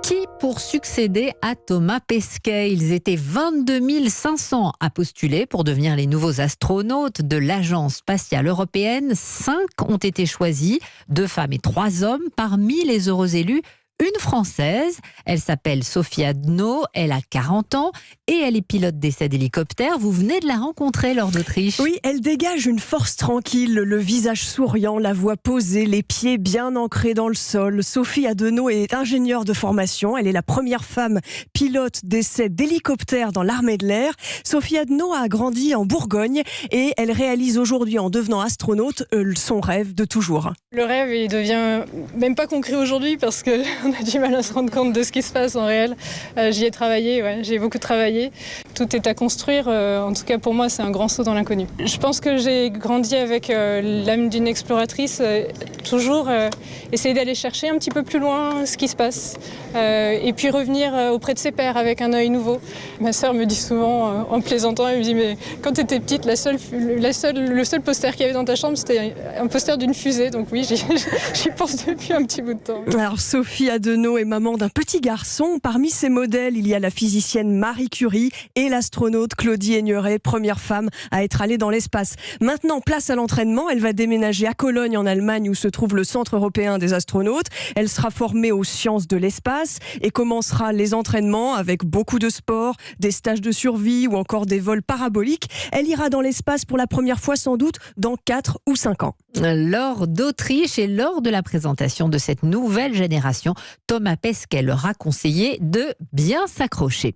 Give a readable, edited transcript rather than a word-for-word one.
Qui pour succéder à Thomas Pesquet? Ils étaient 22 500 à postuler pour devenir les nouveaux astronautes de l'Agence spatiale européenne. 5 ont été choisis, 2 femmes et 3 hommes. Parmi les heureux élus, une Française, elle s'appelle Sophie Adno, elle a 40 ans et elle est pilote d'essai d'hélicoptère. Vous venez de la rencontrer lors d'Autriche. Oui, elle dégage une force tranquille, le visage souriant, la voix posée, les pieds bien ancrés dans le sol. Sophie Adno est ingénieure de formation, elle est la première femme pilote d'essai d'hélicoptère dans l'armée de l'air. Sophie Adno a grandi en Bourgogne et elle réalise aujourd'hui en devenant astronaute son rêve de toujours. Le rêve, il devient même pas concret aujourd'hui parce que on a du mal à se rendre compte de ce qui se passe en réel. J'y ai travaillé, j'ai beaucoup travaillé. Tout est à construire. En tout cas, pour moi, c'est un grand saut dans l'inconnu. Je pense que j'ai grandi avec l'âme d'une exploratrice. Toujours essayer d'aller chercher un petit peu plus loin ce qui se passe. Et puis revenir auprès de ses pairs avec un œil nouveau. Ma sœur me dit souvent, en plaisantant, elle me dit « Mais quand tu étais petite, le seul poster qu'il y avait dans ta chambre, c'était un poster d'une fusée. » Donc oui, j'y pense depuis un petit bout de temps. Alors Sophie Adno est maman d'un petit garçon. Parmi ses modèles, il y a la physicienne Marie Curie et l'astronaute Claudie Aigneret, première femme à être allée dans l'espace. Maintenant, place à l'entraînement. Elle va déménager à Cologne en Allemagne où se trouve le Centre européen des astronautes. Elle sera formée aux sciences de l'espace et commencera les entraînements avec beaucoup de sport, des stages de survie ou encore des vols paraboliques. Elle ira dans l'espace pour la première fois sans doute dans 4 ou 5 ans. Lors d'Autriche et lors de la présentation de cette nouvelle génération, Thomas Pesquet leur a conseillé de bien s'accrocher.